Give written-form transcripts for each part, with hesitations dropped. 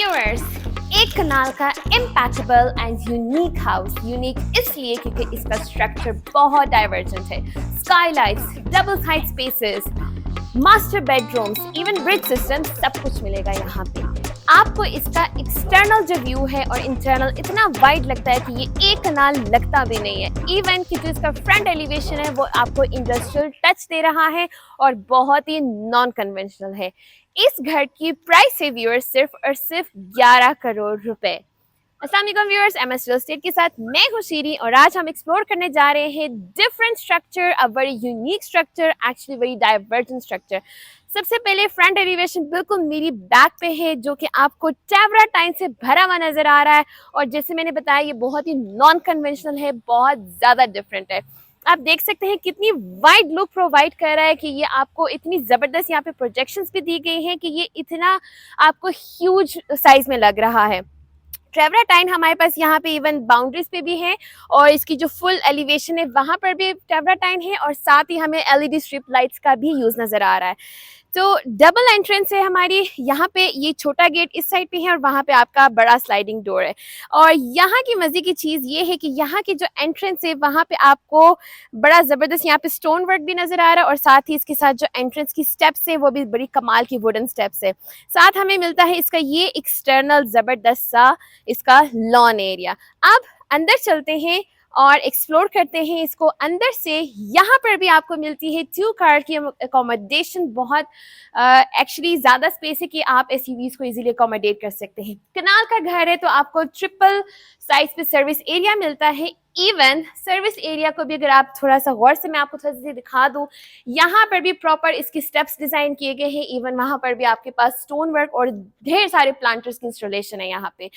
Viewers, एक कनाल का इम्पैचेबल and unique house unique इसलिए क्योंकि इसका स्ट्रक्चर बहुत डाइवर्जेंट है। Skylights, double height spaces, master bedrooms, even bridge system, सब कुछ मिलेगा यहाँ पे। आपको इसका एक्सटर्नल जो व्यू है और इंटरनल इतना वाइड लगता है कि ये एक कनाल लगता भी नहीं है। इवन कि जो इसका फ्रंट एलिवेशन है वो आपको इंडस्ट्रियल टच दे रहा है और बहुत ही नॉन कन्वेंशनल है। इस घर की प्राइस है व्यूअर्स सिर्फ और सिर्फ 11 करोड़ रुपए। अस्सलाम वालेकुम व्यूअर्स, एमएस रियल एस्टेट के साथ मैं हूं शीरी और आज हम एक्सप्लोर करने जा रहे हैं different structure, a very unique structure, actually very divergent structure. सबसे पहले फ्रंट एलिवेशन बिल्कुल मेरी बैक पे है जो कि आपको ट्रैवराटाइन से भरा हुआ नजर आ रहा है और जैसे मैंने बताया ये बहुत ही नॉन कन्वेंशनल है, बहुत ज्यादा डिफरेंट है। आप देख सकते हैं कितनी वाइड लुक प्रोवाइड कर रहा है कि ये आपको इतनी जबरदस्त यहाँ पे प्रोजेक्शंस भी दी गई हैं कि ये इतना आपको ह्यूज साइज में लग रहा है। ट्रैवराटाइन हमारे पास यहाँ पे इवन बाउंड्रीज पे भी है और इसकी जो फुल एलिवेशन है वहां पर भी ट्रैवराटाइन है और साथ ही हमें एलईडी स्ट्रिप लाइट्स का भी यूज नजर आ रहा है। तो डबल एंट्रेंस है हमारी, यहाँ पे ये छोटा गेट इस साइड पे है और वहाँ पे आपका बड़ा स्लाइडिंग डोर है। और यहाँ की मजे की चीज़ ये है कि यहाँ की जो एंट्रेंस है वहाँ पे आपको बड़ा ज़बरदस्त यहाँ पे स्टोन वर्क भी नज़र आ रहा है और साथ ही इसके साथ जो एंट्रेंस की स्टेप्स है वो भी बड़ी कमाल की वुडन स्टेप्स है। साथ हमें मिलता है इसका ये एक्सटर्नल ज़बरदस्त सा इसका लॉन एरिया। अब अंदर चलते हैं और एक्सप्लोर करते हैं इसको अंदर से। यहाँ पर भी आपको मिलती है 2 कार की अकोमोडेशन, बहुत एक्चुअली ज़्यादा स्पेस है कि आप एसयूवीज को इजीली अकोमोडेट कर सकते हैं। कनाल का घर है तो आपको ट्रिपल साइज पे सर्विस एरिया मिलता है। इवन सर्विस एरिया को भी अगर आप थोड़ा सा गौर से मैं आपको थोड़ा सा दिखा दूं, यहाँ पर भी प्रॉपर इसकी स्टेप्स डिजाइन किए गए हैं। इवन वहां पर भी आपके पास स्टोन वर्क और ढेर सारे प्लांटर्स की इंस्टॉलेशन है। यहाँ पे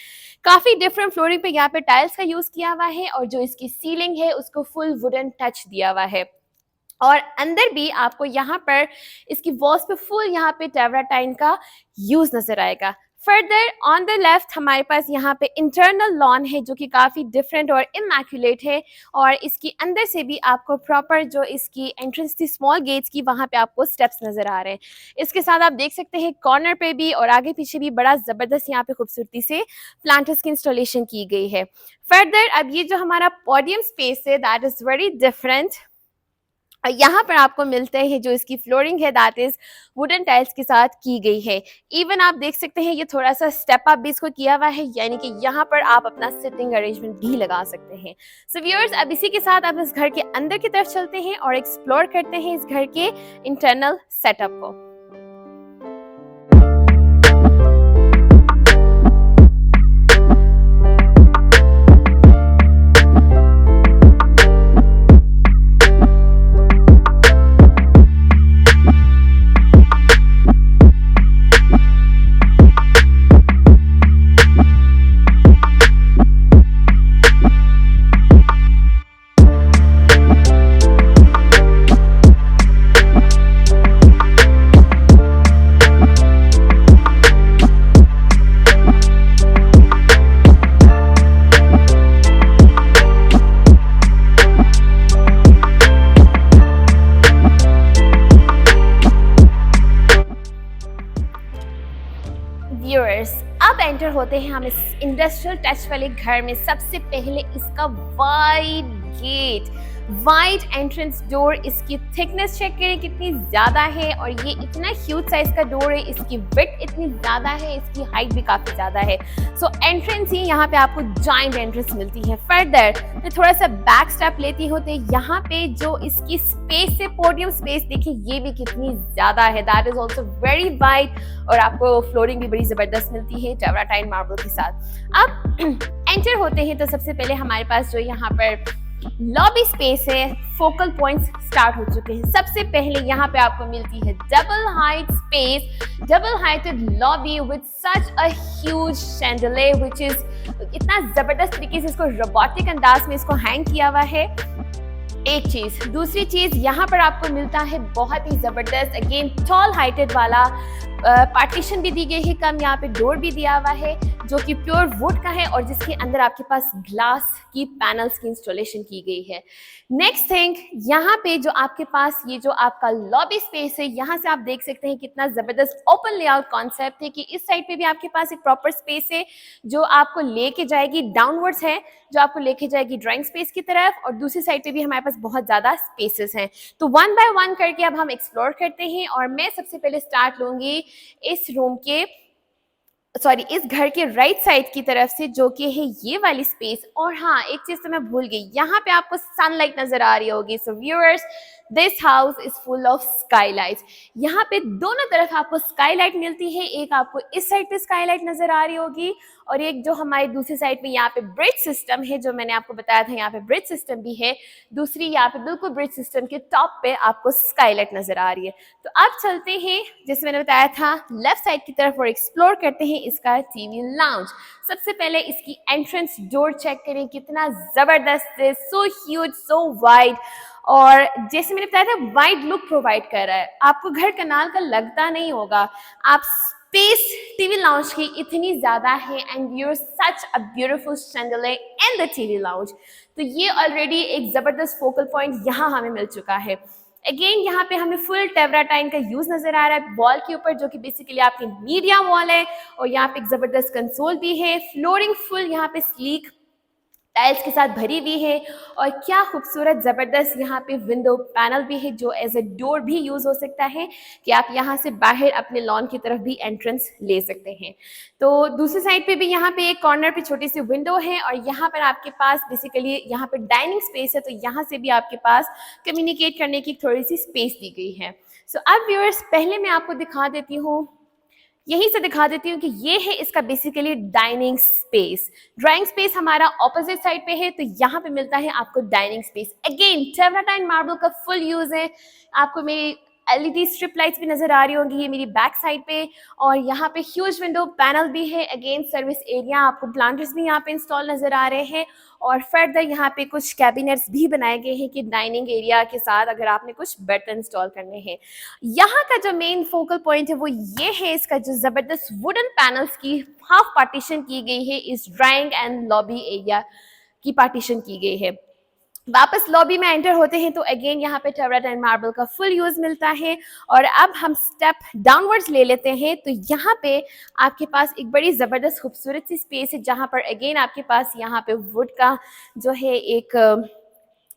काफी डिफरेंट फ्लोरिंग पे यहाँ पे टाइल्स का यूज किया हुआ है और जो इसकी सीलिंग है उसको फुल वुडन टच दिया हुआ है। और अंदर भी आपको यहाँ पर इसकी वॉल्स पे फुल यहाँ पे ट्रैवराटाइन का यूज नजर आएगा। फर्दर ऑन द लेफ्ट हमारे पास यहाँ पे इंटरनल लॉन है जो कि काफ़ी डिफरेंट और इमैक्युलेट है और इसकी अंदर से भी आपको प्रॉपर जो इसकी एंट्रेंस थी स्मॉल गेट्स की वहाँ पे आपको स्टेप्स नज़र आ रहे हैं। इसके साथ आप देख सकते हैं कॉर्नर पे भी और आगे पीछे भी बड़ा ज़बरदस्त यहाँ पे खूबसूरती से प्लांटर्स की इंस्टॉलेशन की गई है। फर्दर अब ये जो हमारा पोडियम स्पेस है दैट इज़ वेरी डिफरेंट। यहाँ पर आपको मिलते हैं जो इसकी फ्लोरिंग है दैट इज वुडन टाइल्स के साथ की गई है। इवन आप देख सकते हैं ये थोड़ा सा स्टेप अप भी इसको किया हुआ है, यानी कि यहाँ पर आप अपना सिटिंग अरेंजमेंट भी लगा सकते हैं। सो व्यूअर्स, अब इसी के साथ आप इस घर के अंदर की तरफ चलते हैं और एक्सप्लोर करते हैं इस घर के इंटरनल सेटअप को। व्यूअर्स, अब एंटर होते हैं हम इस इंडस्ट्रियल टच वाले घर में। सबसे पहले इसका वाइड एंट्रेंस डोर, इसकी थिकनेस चेक करें कितनी ज्यादा है और ये इतना ह्यूज साइज का डोर है। इसकी विड्थ इतनी ज्यादा है, इसकी हाइट भी काफी ज्यादा है। सो एंट्रेंस ही यहाँ पे आपको जॉइंट एंट्रेंस मिलती है। फर्दर मैं थोड़ा सा बैक स्टेप लेती हूँ तो यहाँ पे जो इसकी स्पेस है, पोडियम स्पेस, देखिए ये भी कितनी ज्यादा है, that is also very wide और आपको फ्लोरिंग भी बड़ी जबरदस्त मिलती है ट्रैवराटाइन मार्बल के साथ। अब एंटर होते हैं तो सबसे पहले हमारे पास जो यहाँ पर लॉबी स्पेस है, फोकल पॉइंट्स स्टार्ट हो चुके हैं। सबसे पहले यहाँ पे आपको मिलती है double height space, double heighted lobby with such a huge chandelier which is इतना जबरदस्त तरीके से इसको रोबोटिक अंदाज में इसको हैंग किया हुआ है। एक चीज, दूसरी चीज यहाँ पर आपको मिलता है बहुत ही जबरदस्त अगेन टॉल हाइटेड वाला पार्टीशन भी दी गई है, कम यहाँ पे डोर भी दिया हुआ है जो कि प्योर वुड का है और जिसके अंदर आपके पास ग्लास की पैनल्स की इंस्टॉलेशन की गई है। नेक्स्ट थिंग, यहाँ पे जो आपके पास ये जो आपका लॉबी स्पेस है, यहाँ से आप देख सकते हैं कितना जबरदस्त ओपन लेआउट कॉन्सेप्ट है कि इस साइड पे भी आपके पास एक प्रॉपर स्पेस है जो आपको लेके जाएगी डाउनवर्ड्स है, जो आपको लेके जाएगी ड्राइंग स्पेस की तरफ, और दूसरी साइड पे भी हमारे पास बहुत ज्यादा स्पेसेस हैं। तो वन बाय वन करके अब हम एक्सप्लोर करते हैं और मैं सबसे पहले स्टार्ट लूंगी इस रूम के इस घर के राइट साइड की तरफ से, जो कि है ये वाली स्पेस। और हाँ, एक चीज तो मैं भूल गई, यहाँ पे आपको सनलाइट नजर आ रही होगी। So viewers, this house is full of Skylights. यहाँ पे दोनों तरफ आपको स्काईलाइट मिलती है, एक आपको इस साइड पे स्काईलाइट नजर आ रही होगी और एक जो हमारी दूसरी साइड पे यहाँ पे ब्रिज सिस्टम है, जो मैंने आपको बताया था यहाँ पे ब्रिज सिस्टम भी है। दूसरी यहाँ पे बिल्कुल ब्रिज सिस्टम के टॉप पे आपको स्काईलाइट नजर आ रही है। तो अब चलते हैं, जैसे मैंने बताया था, लेफ्ट साइड की तरफ और एक्सप्लोर करते हैं इसका टीवी लाउंज। सबसे पहले इसकी एंट्रेंस डोर चेक करें, कितना जबरदस्त है, सो ह्यूज, सो वाइड, और जैसे मैंने बताया था वाइड लुक प्रोवाइड कर रहा है। आपको घर कनाल का लगता नहीं होगा, आप स्पेस टीवी लाउंज की इतनी ज्यादा है and you such a beautiful chandelier in the TV lounge. तो ये ऑलरेडी एक जबरदस्त फोकल पॉइंट यहाँ हमें मिल चुका है। अगेन यहाँ पे हमें फुल टेवराटाइन का यूज नजर आ रहा है वॉल के ऊपर, जो कि बेसिकली आपकी मीडिया वॉल है, और यहाँ पे एक जबरदस्त कंसोल भी है। फ्लोरिंग फुल यहाँ पे स्लीक टाइल्स के साथ भरी हुई है, और क्या खूबसूरत जबरदस्त यहाँ पे विंडो पैनल भी है, जो एज ए डोर भी यूज हो सकता है कि आप यहाँ से बाहर अपने लॉन की तरफ भी एंट्रेंस ले सकते हैं। तो दूसरी साइड पे भी यहाँ पे एक कॉर्नर पे छोटी सी विंडो है, और यहाँ पर आपके पास बेसिकली यहाँ पे डाइनिंग स्पेस है, तो यहाँ से भी आपके पास कम्युनिकेट करने की थोड़ी सी स्पेस दी गई है। सो अब व्यूअर्स, पहले मैं आपको दिखा देती हूँ, यहीं से दिखा देती हूँ कि ये है इसका basically dining space. Drawing space हमारा ऑपोजिट साइड पे है, तो यहाँ पे मिलता है आपको डाइनिंग स्पेस। अगेन टेवराटाइन मार्बल का फुल यूज है। आपको मेरी एलईडी स्ट्रिप लाइट्स भी नजर आ रही होंगी, ये मेरी बैक साइड पे, और यहाँ पे ह्यूज विंडो पैनल भी है। अगेन सर्विस एरिया, आपको प्लांटर्स भी यहाँ पे इंस्टॉल नजर आ रहे हैं, और फर्दर यहाँ पे कुछ कैबिनेट्स भी बनाए गए हैं कि डाइनिंग एरिया के साथ अगर आपने कुछ बर्तन इंस्टॉल करने हैं। यहाँ का जो मेन फोकल पॉइंट है वो ये है, इसका जो जबरदस्त वुडन पैनल्स की हाफ पार्टीशन की गई है, इस ड्राइंग एंड लॉबी एरिया की पार्टीशन की गई है। वापस लॉबी में एंटर होते हैं तो अगेन यहाँ पे टेवराटाइन मार्बल का फुल यूज मिलता है। और अब हम स्टेप डाउनवर्ड्स ले लेते हैं, तो यहाँ पे आपके पास एक बड़ी जबरदस्त खूबसूरत सी स्पेस है, जहाँ पर अगेन आपके पास यहाँ पे वुड का जो है एक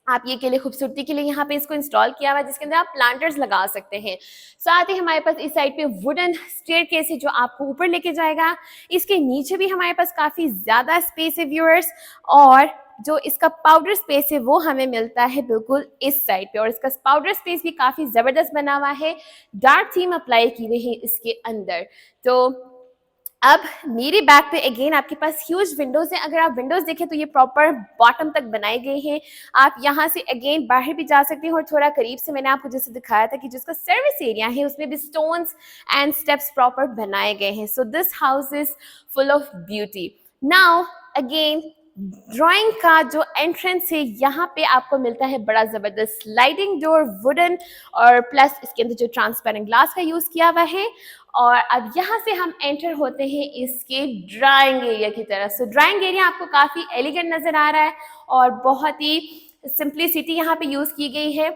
आप ये के लिए खूबसूरती के लिए यहाँ पे इसको इंस्टॉल किया हुआ है, जिसके अंदर आप प्लांटर्स लगा सकते हैं। साथ ही हमारे पास इस साइड पे वुडन स्टेयरकेस है जो आपको ऊपर लेके जाएगा। इसके नीचे भी हमारे पास काफी ज्यादा स्पेस है व्यूअर्स, और जो इसका पाउडर स्पेस है वो हमें मिलता है बिल्कुल इस साइड पे, और इसका पाउडर स्पेस भी काफी जबरदस्त बना हुआ है, डार्क थीम अप्लाई की हुई है इसके अंदर। तो अब मेरे बैक पे अगेन आपके पास ह्यूज विंडोज हैं। अगर आप विंडोज देखें तो ये प्रॉपर बॉटम तक बनाए गए हैं। आप यहाँ से अगेन बाहर भी जा सकते हैं, और थोड़ा करीब से मैंने आपको जैसे दिखाया था कि जिसका सर्विस एरिया है उसमें भी स्टोन्स एंड स्टेप्स प्रॉपर बनाए गए हैं। So this house is full of beauty. Now again drawing का जो एंट्रेंस है, यहाँ पे आपको मिलता है बड़ा जबरदस्त स्लाइडिंग डोर वुडन, और प्लस इसके अंदर जो ट्रांसपेरेंट ग्लास का यूज किया हुआ है। और अब यहाँ से हम एंटर होते हैं इसके ड्राइंग एरिया की तरफ। सो ड्राइंग एरिया आपको काफी एलिगेंट नजर आ रहा है, और बहुत ही सिंप्लिसिटी यहाँ पे यूज की गई है,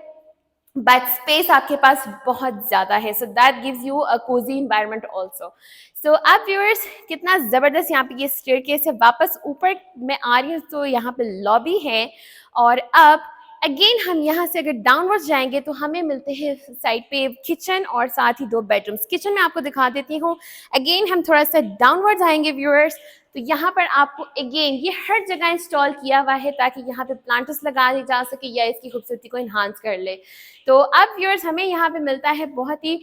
बट स्पेस आपके पास बहुत ज्यादा है। So that gives you a cosy environment also. So अब व्यूअर्स, कितना जबरदस्त यहाँ पे ये स्टेयरकेस है। वापस ऊपर मैं आ रही हूँ तो यहाँ पे लॉबी है, और अब अगेन हम यहाँ से अगर डाउनवर्ड जाएंगे तो हमें मिलते हैं साइड पे किचन और साथ ही 2 बेडरूम्स। किचन में आपको दिखा देती हूँ। अगेन हम थोड़ा सा डाउनवर्ड जाएंगे व्यूअर्स, तो यहाँ पर आपको अगेन ये हर जगह इंस्टॉल किया हुआ है ताकि यहाँ पे प्लांटर्स लगा दी जा सके या इसकी खूबसूरती को इन्हांस कर ले। तो अब व्यूअर्स, हमें यहाँ पे मिलता है बहुत ही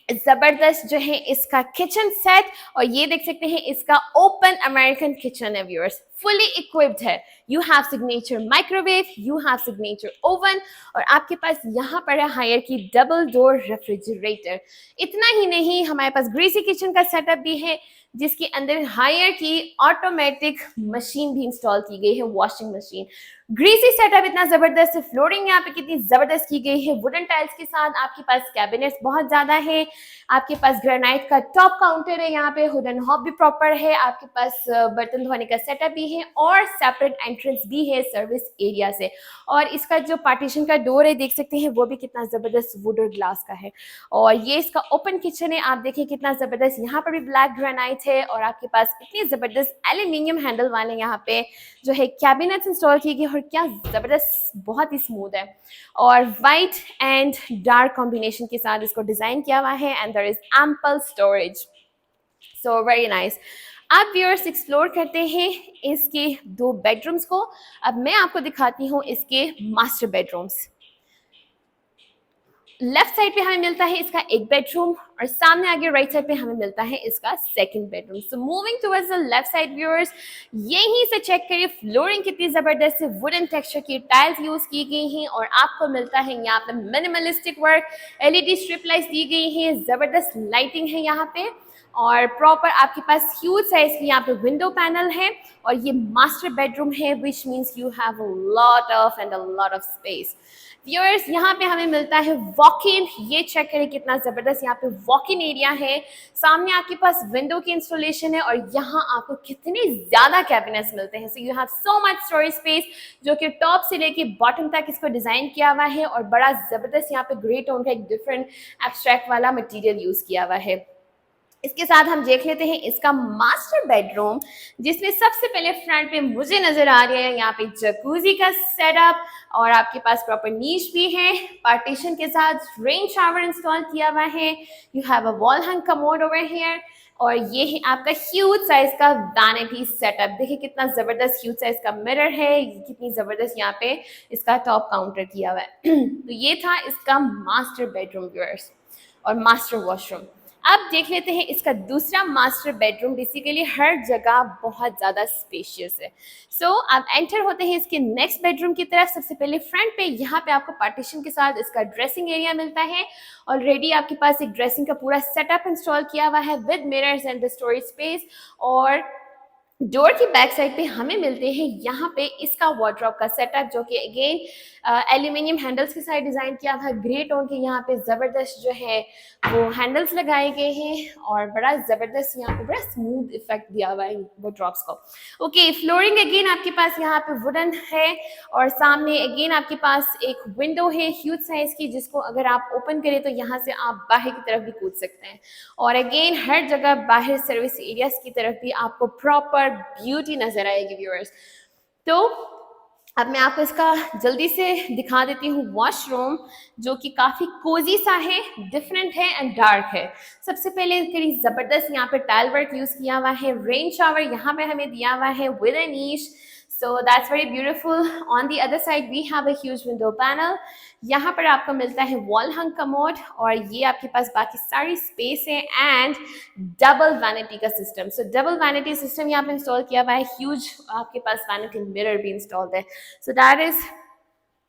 जबरदस्त जो है इसका किचन सेट, और ये देख सकते हैं इसका ओपन अमेरिकन किचन है व्यूअर्स। फुली इक्विप्ड है। You have signature microwave, you have signature oven, और आपके पास यहाँ पर है हायर की डबल डोर रेफ्रिजरेटर। इतना ही नहीं, हमारे पास ग्रीसी किचन का सेटअप भी है, जिसके अंदर हायर की ऑटोमेटिक मशीन भी इंस्टॉल की गई है, वॉशिंग मशीन। ग्रीसी सेटअप इतना जबरदस्त है, फ्लोरिंग यहाँ पे कितनी जबरदस्त की गई है वुडन टाइल्स के साथ। आपके पास कैबिनेट्स बहुत ज्यादा है, आपके पास ग्रेनाइट का टॉप काउंटर है, यहाँ पे हुड एंड हॉब भी प्रॉपर है, आपके पास बर्तन धोने का सेटअप भी है, और सेपरेट एंट्रेंस भी है सर्विस एरिया से। और इसका जो पार्टीशन का डोर है देख सकते हैं, वो भी कितना जबरदस्त वुड और ग्लास का है। और ये इसका ओपन किचन है, आप देखिए कितना जबरदस्त, यहाँ पर भी ब्लैक ग्रेनाइट है, और आपके पास इतनी जबरदस्त एल्यूमिनियम हैंडल वाले यहाँ पे जो है कैबिनेट्स इंस्टॉल की गई, और क्या जबरदस्त, बहुत ही स्मूथ है। और वाइट एंड डार्क कॉम्बिनेशन के साथ इसको डिजाइन किया हुआ है, and there is ample storage, so very nice. आप व्यूअर्स एक्सप्लोर करते हैं इसके 2 बेडरूम्स को। अब मैं आपको दिखाती हूँ इसके मास्टर बेडरूम्स। लेफ्ट साइड पे हमें मिलता है इसका एक बेडरूम, और सामने आगे राइट साइड पे हमें मिलता है इसका second bedroom. So moving towards the left side viewers, यहीं से चेक करिए फ्लोरिंग कितनी जबरदस्त है, वुडन टेक्सचर की टाइल्स यूज की गई हैं, और आपको मिलता है यहाँ पे minimalistic work, LED strip lights दी गई है, जबरदस्त लाइटिंग है यहाँ पे, और प्रॉपर आपके पास ह्यूज साइज की यहाँ पे विंडो पैनल है, और ये मास्टर बेडरूम है, which means you have a lot of space. Viewers, यहाँ पे हमें मिलता है वॉक इन, ये चेक करें कितना जबरदस्त यहाँ पे वॉक इन एरिया है, सामने आपके पास विंडो की इंस्टॉलेशन है, और यहाँ आपको कितने ज्यादा कैबिनेट्स मिलते हैं। So you have so much storage space, जो कि टॉप से लेके बॉटम तक इसको डिजाइन किया हुआ है, और बड़ा जबरदस्त यहाँ पे ग्रे टोन का एक डिफरेंट एब्स्ट्रैक्ट वाला मटीरियल यूज किया हुआ है। इसके साथ हम देख लेते हैं इसका मास्टर बेडरूम, जिसमें सबसे पहले फ्रंट पे मुझे नजर आ रहा है यहाँ पे जकूजी का सेटअप, और आपके पास प्रॉपर नीश भी है, पार्टीशन के साथ रेन शावर इंस्टॉल किया हुआ है, you have a wall hang commode over here, और ये है आपका ह्यूज साइज का वैनिटी सेटअप। देखिए कितना जबरदस्त ह्यूज साइज का मिरर है, कितनी जबरदस्त यहाँ पे इसका टॉप काउंटर किया हुआ है। तो ये था इसका मास्टर बेडरूम व्यूअर्स, और मास्टर वॉशरूम। अब देख लेते हैं इसका दूसरा मास्टर बेडरूम। बेसिकली हर जगह बहुत ज़्यादा स्पेशियस है। सो आप एंटर होते हैं इसके नेक्स्ट बेडरूम की तरफ। सबसे पहले फ्रंट पे यहाँ पे आपको पार्टीशन के साथ इसका ड्रेसिंग एरिया मिलता है। ऑलरेडी आपके पास एक ड्रेसिंग का पूरा सेटअप इंस्टॉल किया हुआ है with mirrors and the storage space, और डोर की बैक साइड पे हमें मिलते हैं यहाँ पे इसका वार्डरोब का सेटअप, जो कि अगेन एल्यूमिनियम हैंडल्स के साथ डिजाइन किया था। ग्रे टोन के यहाँ पे जबरदस्त जो है वो हैंडल्स लगाए गए हैं, और बड़ा जबरदस्त यहाँ पे बड़ा स्मूथ इफेक्ट दिया हुआ है वार्डरोब्स को। ओके, फ्लोरिंग अगेन आपके पास यहाँ पे वुडन है, और सामने अगेन आपके पास एक विंडो है ह्यूज साइज की, जिसको अगर आप ओपन करें तो यहाँ से आप बाहर की तरफ भी कूद सकते हैं। और अगेन हर जगह बाहर सर्विस एरियाज की तरफ भी आपको प्रॉपर ब्यूटी नजर आएगी व्यूअर्स। तो अब मैं आपको इसका जल्दी से दिखा देती हूँ वॉशरूम, जो कि काफी कोजी सा है, डिफरेंट है एंड डार्क है। सबसे पहले इसके जबरदस्त यहाँ पे टाइल वर्क यूज किया हुआ है, रेन शावर यहाँ पे हमें दिया हुआ है with an niche, so that's very beautiful. On the other side we have a huge window panel. यहाँ पर आपको मिलता है वॉल हंग कमोड, और ये आपके पास बाकी सारी स्पेस है, एंड डबल वैनिटी का सिस्टम। सो डबल वैनिटी सिस्टम यहाँ पे इंस्टॉल किया हुआ है, ह्यूज आपके पास वैनिटी मिरर भी इंस्टॉल्ड है। So that is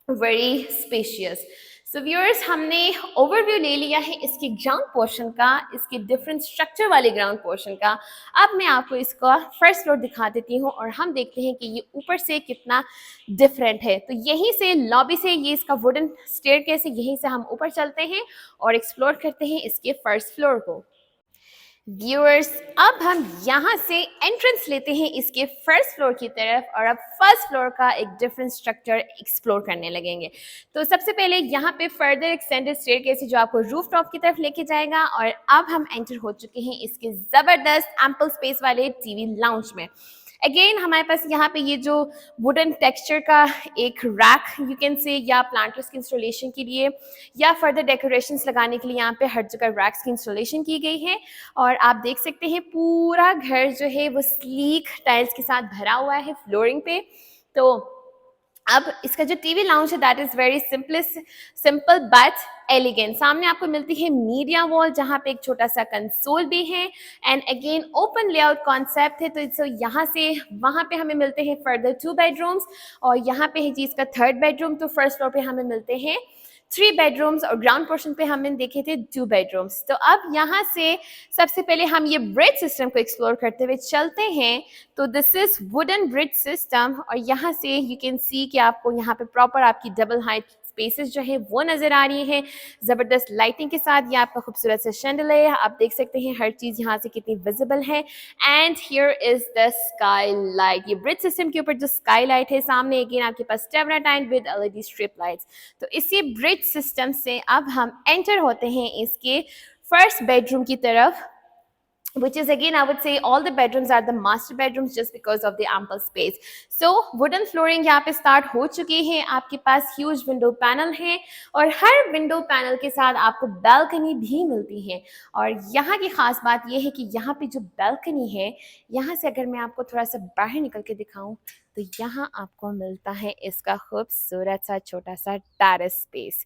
very spacious. So viewers, हमने ओवरव्यू ले लिया है इसके ग्राउंड पोर्शन का, इसके डिफरेंट स्ट्रक्चर वाले ग्राउंड पोर्शन का। अब मैं आपको इसका फर्स्ट फ्लोर दिखा देती हूँ, और हम देखते हैं कि ये ऊपर से कितना डिफरेंट है। तो यहीं से लॉबी से ये इसका वुडन स्टेयरकेस है, यहीं से हम ऊपर चलते हैं और एक्सप्लोर करते हैं इसके फर्स्ट फ्लोर को। व्यूअर्स, अब हम यहाँ से एंट्रेंस लेते हैं इसके फर्स्ट फ्लोर की तरफ, और अब फर्स्ट फ्लोर का एक डिफरेंट स्ट्रक्चर एक्सप्लोर करने लगेंगे। तो सबसे पहले यहाँ पे फर्दर एक्सटेंडेड स्टेयरकेस है, जो आपको रूफ टॉप की तरफ लेके जाएगा, और अब हम एंटर हो चुके हैं इसके जबरदस्त एम्पल स्पेस वाले टीवी लाउंज में। अगेन हमारे पास यहाँ पे ये जो वुडन टेक्सचर का एक रैक यू कैन से, या प्लांटर्स की इंस्टॉलेशन के लिए या फर्दर डेकोरेशंस लगाने के लिए यहाँ पे हर जगह रैक्स की इंस्टॉलेशन की गई है। और आप देख सकते हैं पूरा घर जो है वो स्लीक टाइल्स के साथ भरा हुआ है फ्लोरिंग पे। तो अब इसका जो टीवी लाउंज है that is very simple but elegant. सामने आपको मिलती है मीडिया वॉल जहाँ पे एक छोटा सा कंसोल भी है and again open layout concept है। तो यहाँ से वहाँ पे हमें मिलते हैं फर्दर 2 बेडरूम्स और यहाँ पे है जी इसका 3rd बेडरूम। तो फर्स्ट फ्लोर पे हमें मिलते हैं 3 बेडरूम्स और ग्राउंड पोर्शन पे हमने देखे थे 2 बेडरूम्स। तो अब यहाँ से सबसे पहले हम ये ब्रिज सिस्टम को एक्सप्लोर करते हुए चलते हैं। तो this is wooden bridge system और यहाँ से यू कैन सी कि आपको यहाँ पे प्रॉपर आपकी डबल हाइट स्पेसेस जो है वो नजर आ रही है जबरदस्त लाइटिंग के साथ। ये आपका खूबसूरत सा शैंडलियर है, आप देख सकते हैं हर चीज यहाँ से कितनी विजिबल है। And here is the sky light. ये ब्रिज सिस्टम के ऊपर जो स्काई लाइट है सामने अगेन आपके पास टेबराटाइन विद एलईडी स्ट्रिप लाइट्स। तो इसी ब्रिज सिस्टम से अब हम एंटर होते हैं इसके फर्स्ट बेडरूम की तरफ, which is again I would say all the bedrooms are the master bedrooms just because of the ample space. So wooden flooring यहाँ पे start हो चुकी है, आपके पास huge window panel है और हर window panel के साथ आपको balcony भी मिलती है। और यहाँ की खास बात ये है कि यहाँ पे जो balcony है, यहाँ से अगर मैं आपको थोड़ा सा बाहर निकल के दिखाऊं तो यहाँ आपको मिलता है इसका खूबसूरत सा छोटा सा टेरेस स्पेस।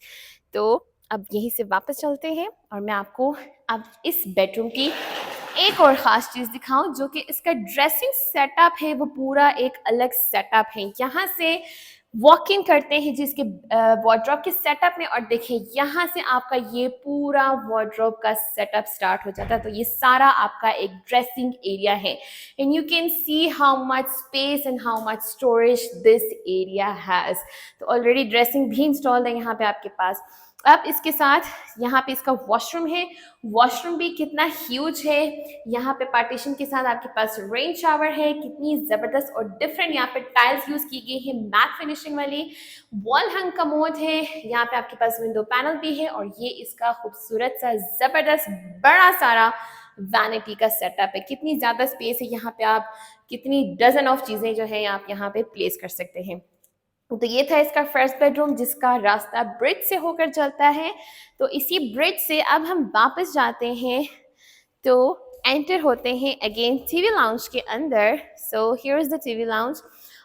तो अब यहीं से वापस चलते हैं और मैं आपको अब इस बेडरूम की एक और ख़ास चीज़ दिखाऊं जो कि इसका ड्रेसिंग सेटअप है वो पूरा एक अलग सेटअप है। यहाँ से वॉक इन करते हैं जिसके वार्डरोब के सेटअप में और देखिए यहाँ से आपका ये पूरा वार्डरोब का सेटअप स्टार्ट हो जाता है। तो ये सारा आपका एक ड्रेसिंग एरिया है and you can see how much space and how much storage this area has. तो ऑलरेडी ड्रेसिंग भी इंस्टॉल्ड है यहाँ पे आपके पास। अब इसके साथ यहाँ पे इसका वॉशरूम है, वॉशरूम भी कितना ह्यूज है। यहाँ पे पार्टीशन के साथ आपके पास रेन शावर है, कितनी ज़बरदस्त और डिफरेंट यहाँ पे टाइल्स यूज़ की गई है मैट फिनिशिंग वाली। वॉल हंग कमोड है, यहाँ पे आपके पास विंडो पैनल भी है और ये इसका खूबसूरत सा ज़बरदस्त बड़ा सारा वैनिटी का सेटअप है। कितनी ज़्यादा स्पेस है यहाँ पे, आप कितनी डजन ऑफ चीज़ें जो है आप यहाँ पे प्लेस कर सकते हैं। तो ये था इसका फर्स्ट बेडरूम जिसका रास्ता ब्रिज से होकर चलता है। तो इसी ब्रिज से अब हम वापस जाते हैं तो एंटर होते हैं अगेन टीवी लाउंज के अंदर। So here is the TV lounge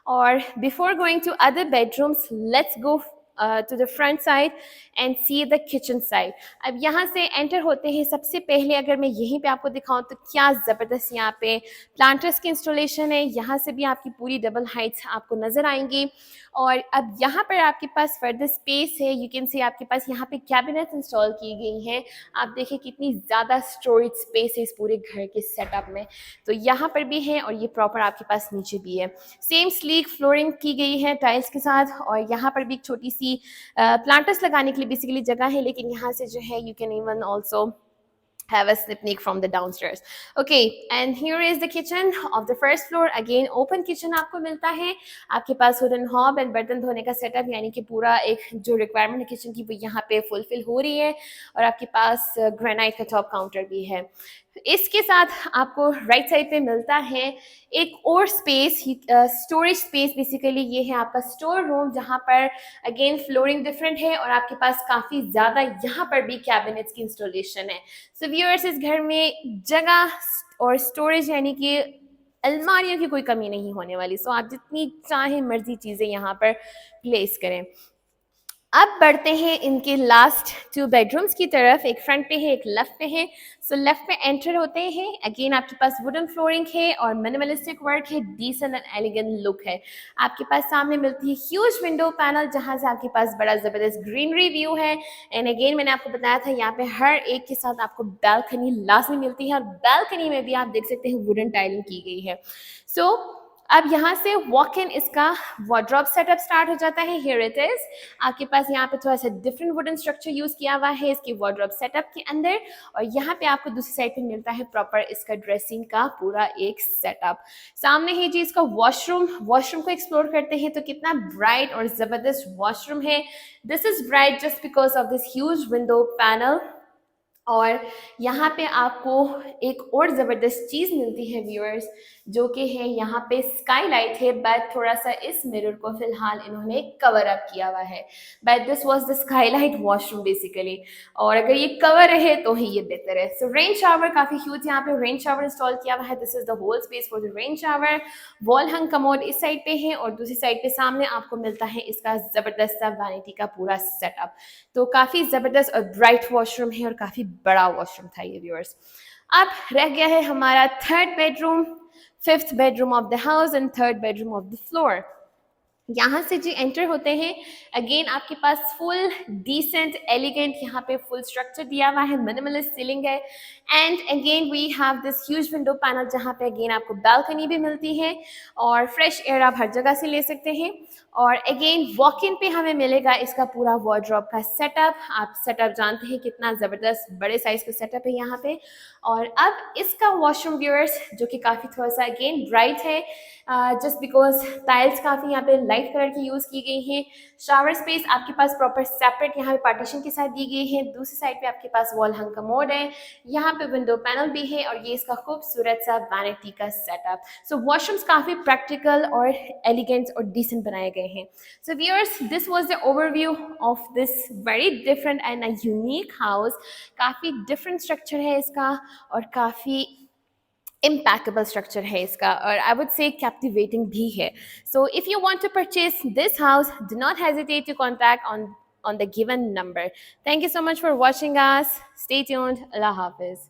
और before going to other bedrooms let's go to the front side and see the kitchen side. अब यहाँ से एंटर होते हैं, सबसे पहले अगर मैं यहीं पे आपको दिखाऊं तो क्या ज़बरदस्त यहाँ पे प्लांटर्स की इंस्टॉलेशन है। यहाँ से भी आपकी पूरी डबल हाइट्स आपको नज़र आएंगी और अब यहाँ पर आपके पास फर्दर स्पेस है। यू कैन सी आपके पास यहाँ पे कैबिनेट इंस्टॉल की गई हैं। आप देखिए कितनी ज़्यादा स्टोरेज स्पेस है इस पूरे घर के सेटअप में। तो यहाँ पर भी है और ये प्रॉपर आपके पास नीचे भी है। सेम स्लीक फ्लोरिंग की गई है टाइल्स के साथ और यहाँ पर भी एक छोटी सी प्लांटर्स लगाने के लिए बेसिकली जगह है, लेकिन यहाँ से जो है you can even also have a sneak from the downstairs. Okay, and here is the kitchen of the first floor. Again open kitchen आपको मिलता है, आपके पास wooden hob and बर्तन धोने का सेटअप, यानी कि पूरा एक जो रिक्वायरमेंट है किचन की वो यहाँ पे फुलफिल हो रही है और आपके पास ग्रेनाइट का टॉप काउंटर भी है। इसके साथ आपको राइट साइड पे मिलता है एक और स्पेस, स्टोरेज स्पेस। बेसिकली ये है आपका स्टोर रूम जहाँ पर अगेन फ्लोरिंग डिफरेंट है और आपके पास काफ़ी ज़्यादा यहाँ पर भी कैबिनेट्स की इंस्टॉलेशन है। सो व्यूअर्स इस घर में जगह और स्टोरेज यानी कि अलमारियों की कोई कमी नहीं होने वाली। सो आप जितनी चाहे मर्जी चीज़ें यहाँ पर प्लेस करें। अब बढ़ते हैं इनके लास्ट 2 बेडरूम्स की तरफ, एक फ्रंट पे है एक लेफ्ट पे है। सो लेफ्ट पे एंटर होते हैं, अगेन आपके पास वुडन फ्लोरिंग है और मिनिमलिस्टिक वर्क है, डिसेंट एंड एलिगेंट लुक है। आपके पास सामने मिलती है ह्यूज विंडो पैनल जहाँ से आपके पास बड़ा ज़बरदस्त ग्रीनरी व्यू है। एंड अगेन मैंने आपको बताया था यहाँ पे हर एक के साथ आपको बैल्कनी लाजमी मिलती है और बैल्कनी में भी आप देख सकते हैं वुडन टाइलिंग की गई है। सो अब यहाँ से वॉक इन इसका वार्डरोब सेटअप स्टार्ट हो जाता है। हियर इट इज, आपके पास यहाँ पे थोड़ा सा डिफरेंट वुडन स्ट्रक्चर यूज किया हुआ है इसके वार्डरोब सेटअप के अंदर और यहाँ पे आपको दूसरी साइड पे मिलता है प्रॉपर इसका ड्रेसिंग का पूरा एक सेटअप। सामने है जी इसका वॉशरूम। वॉशरूम को एक्सप्लोर करते हैं तो कितना ब्राइट और जबरदस्त वॉशरूम है। This is bright just because of this huge window panel और यहाँ पे आपको एक और ज़बरदस्त चीज़ मिलती है व्यूअर्स, जो कि है यहाँ पे स्काईलाइट है, बट थोड़ा सा इस मिरर को फिलहाल इन्होंने कवर अप किया हुआ है, but this was the Skylight washroom basically. और अगर ये कवर रहे तो ही ये बेहतर है। सो रेन शावर काफ़ी ह्यूज यहाँ पे रेन शावर इंस्टॉल किया हुआ है। This is the whole space for the rain shower. Wall hung commode इस साइड पे है और दूसरी साइड पे सामने आपको मिलता है इसका ज़बरदस्त सा वैनिटी का पूरा सेटअप। तो काफ़ी ज़बरदस्त और ब्राइट वॉशरूम है और काफ़ी बड़ा वॉशरूम था ये व्यूअर्स। अब रह गया है हमारा third bedroom, fifth bedroom of the house and third bedroom of the floor. यहाँ से जो एंटर होते हैं, अगेन आपके पास फुल डिसेंट एलिगेंट यहाँ पे फुल स्ट्रक्चर दिया हुआ है, मिनिमलिस्ट सीलिंग है, and again we have this huge window panel जहाँ पे अगेन आपको बालकनी भी मिलती है और फ्रेश एयर आप हर जगह से ले सकते हैं। और अगेन वॉक इन पे हमें मिलेगा इसका पूरा वार्डरोब का सेटअप। आप सेटअप जानते हैं कितना ज़बरदस्त बड़े साइज का सेटअप है यहाँ पे। और अब इसका वॉशरूम व्यूअर्स, जो कि काफ़ी थोड़ा सा अगेन ब्राइट है, जस्ट बिकॉज टाइल्स काफ़ी यहाँ पे लाइट कलर की यूज़ की गई हैं। शावर स्पेस आपके पास प्रॉपर सेपरेट यहाँ पे पार्टीशन के साथ दी गई है। दूसरी साइड पे आपके पास वॉल हंग कमोड है, यहाँ पे विंडो पैनल भी है और ये इसका खूबसूरत सा वैनिटी का सेटअप। सो वॉशरूम्स काफ़ी प्रैक्टिकल और एलिगेंट और डिसेंट बनाए गए हैं। So viewers, this was the overview of this very different and a unique house. काफ़ी डिफरेंट स्ट्रक्चर है इसका और काफ़ी impeccable structure है इसका, और I would say captivating भी है. So if you want to purchase this house, do not hesitate to contact on the given number. Thank you so much for watching us. Stay tuned. Allah Hafiz.